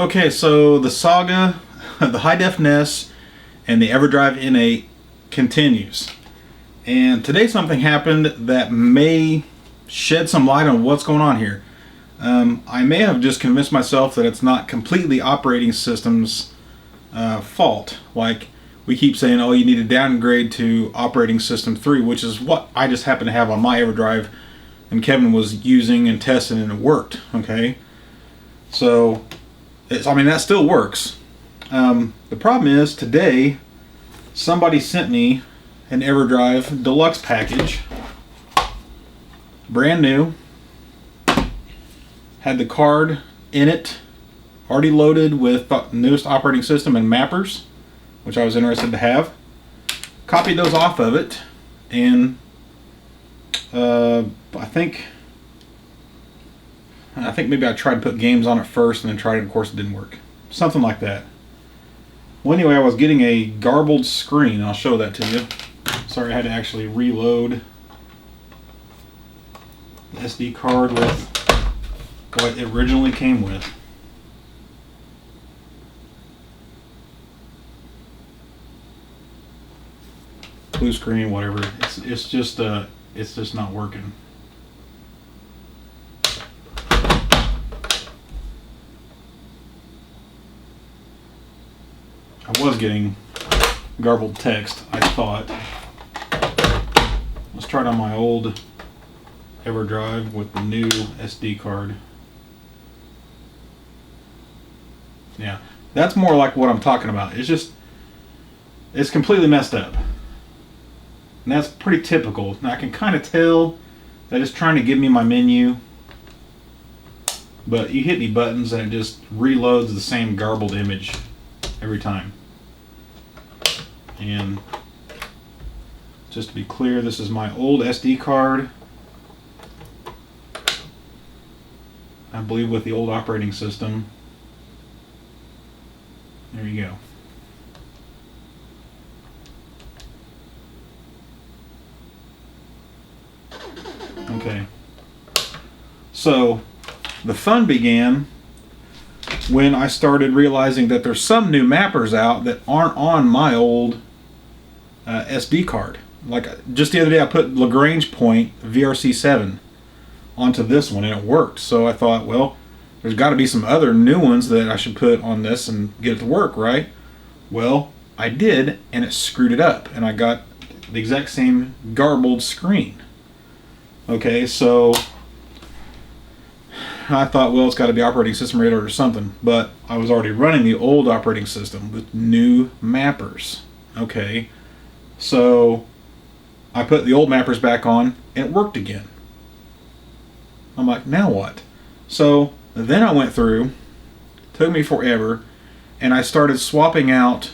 Okay, so the saga of the Hi-Def NES and the Everdrive N8 continues. And today something happened that may shed some light on what's going on here. I may have just convinced myself that it's not completely operating system's fault. Like we keep saying, oh, you need to downgrade to operating system 3, which is what I just happen to have on my Everdrive, and Kevin was using and testing and it worked. Okay, so I mean, that still works. The problem is today somebody sent me an Everdrive deluxe package, brand new, had the card in it, already loaded with the newest operating system and mappers, which I was interested to have. Copied those off of it, and I think maybe I tried to put games on it first and then tried it. Of course, it didn't work. Something like that. Well, anyway, I was getting a garbled screen. I'll show that to you. Sorry, I had to actually reload the SD card with what it originally came with. Blue screen, whatever. It's just not working. I was getting garbled text, I thought. Let's try it on my old Everdrive with the new SD card. Yeah, that's more like what I'm talking about. It's completely messed up. And that's pretty typical. Now I can kind of tell that it's trying to give me my menu, but you hit any buttons and it just reloads the same garbled image every time. And just to be clear, this is my old SD card, I believe, with the old operating system. There you go. Okay, so the fun began when I started realizing that there's some new mappers out that aren't on my old SD card. Like just the other day I put Lagrange point VRC7 onto this one and it worked. So I thought, well, there's got to be some other new ones that I should put on this and get it to work, right? Well, I did, and it screwed it up, and I got the exact same garbled screen. Okay, so I thought, well, it's got to be operating system related or something, but I was already running the old operating system with new mappers. Okay, so I put the old mappers back on, and it worked again. I'm like, now what? So then I went through, took me forever, and I started swapping out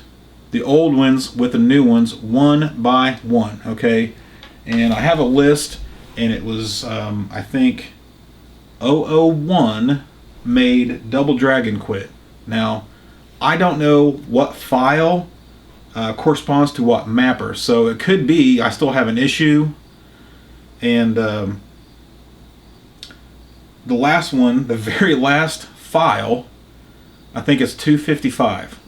the old ones with the new ones one by one. Okay, and I have a list, and it was I think 001 made Double Dragon quit. Now I don't know what file corresponds to what mapper, so it could be I still have an issue, and the last one, the very last file, I think it's 255.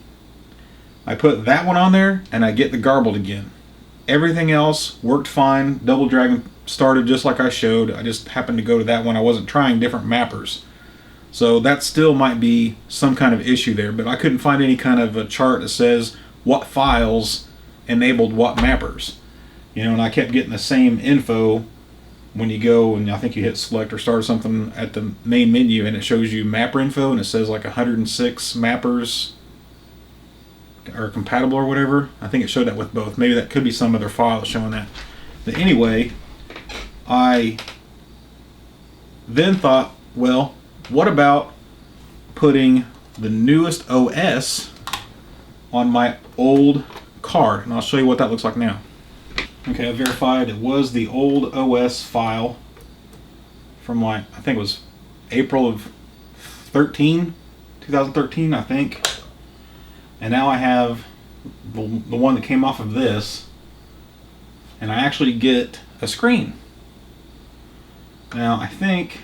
I put that one on there and I get the garbled again. Everything else worked fine. Double Dragon started just like I showed. I just happened to go to that one. I wasn't trying different mappers. So that still might be some kind of issue there, but I couldn't find any kind of a chart that says what files enabled what mappers. You know, and I kept getting the same info when you go and I think you hit select or start something at the main menu, and it shows you mapper info, and it says like 106 mappers are compatible or whatever. I think it showed that with both. Maybe that could be some other file showing that. But anyway, I then thought, well, what about putting the newest OS on my old card? And I'll show you what that looks like now. Okay, I verified it was the old OS file from like, I think it was April of 2013, I think. And now I have the one that came off of this, and I actually get a screen. Now I think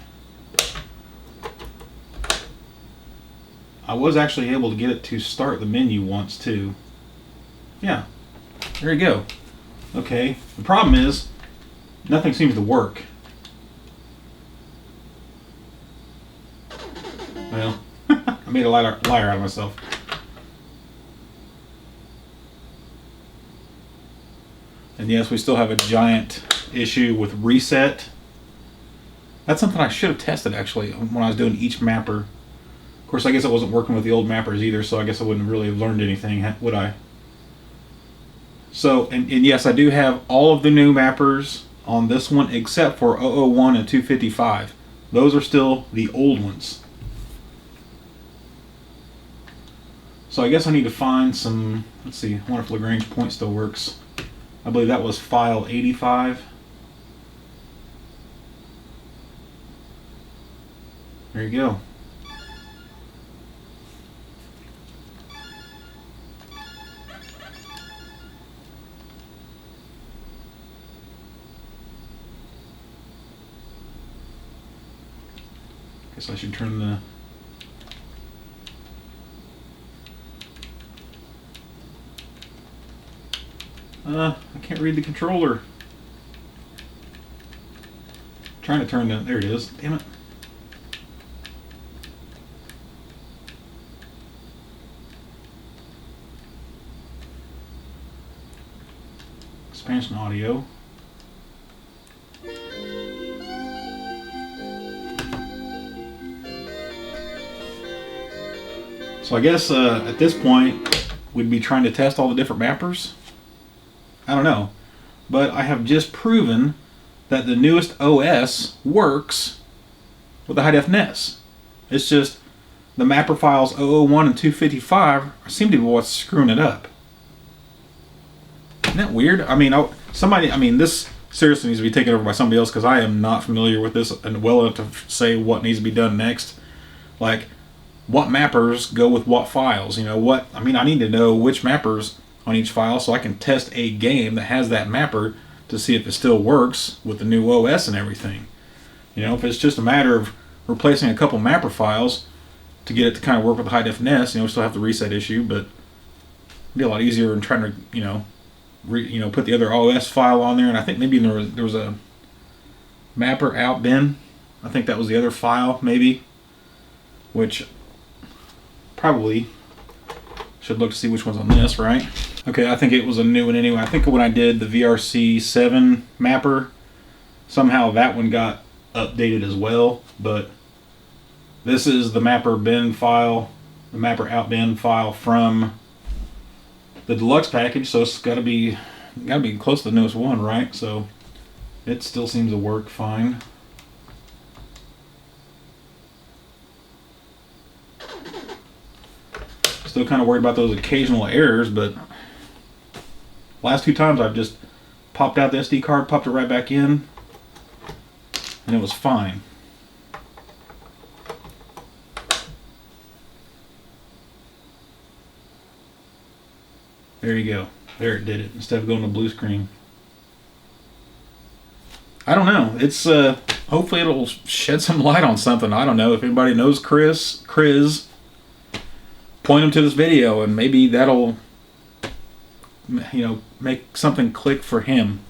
I was actually able to get it to start the menu once too. Yeah, there you go. Okay, the problem is nothing seems to work. Well, I made a liar out of myself. And yes, we still have a giant issue with reset. That's something I should have tested actually when I was doing each mapper. Of course, I guess I wasn't working with the old mappers either, so I guess I wouldn't really have learned anything, would I? So, and yes, I do have all of the new mappers on this one except for 001 and 255. Those are still the old ones. So I guess I need to find some, let's see, I wonder if Lagrange point still works. I believe that was file 85. There you go. Guess I should turn the I can't read the controller. Trying to turn the, there it is. Damn it. Expansion audio. So I guess at this point we'd be trying to test all the different mappers. I don't know, but I have just proven that the newest OS works with the Hi-Def NES. It's just the mapper files 001 and 255 seem to be what's screwing it up. Isn't that weird? I mean, this seriously needs to be taken over by somebody else because I am not familiar with this and well enough to say what needs to be done next. Like, what mappers go with what files? You know, what, I mean, I need to know which mappers on each file so I can test a game that has that mapper to see if it still works with the new OS and everything. You know, if it's just a matter of replacing a couple mapper files to get it to kind of work with the Hi-Def NES, you know, we still have the reset issue, but it'd be a lot easier than trying to, you know, put the other OS file on there. And I think maybe there was a mapper out bin. I think that was the other file, maybe, which probably should look to see which one's on this, right? Okay, I think it was a new one anyway. I think when I did the VRC7 mapper, somehow that one got updated as well, but this is the mapper bin file, the mapper out bin file from the deluxe package, so it's gotta be close to the newest one, right? So it still seems to work fine. Still kind of worried about those occasional errors, but last two times I've just popped out the SD card, popped it right back in, and it was fine. There you go. There it did it, instead of going to blue screen. I don't know. It's hopefully it'll shed some light on something. I don't know if anybody knows Chris, point him to this video and maybe that'll, you know, make something click for him.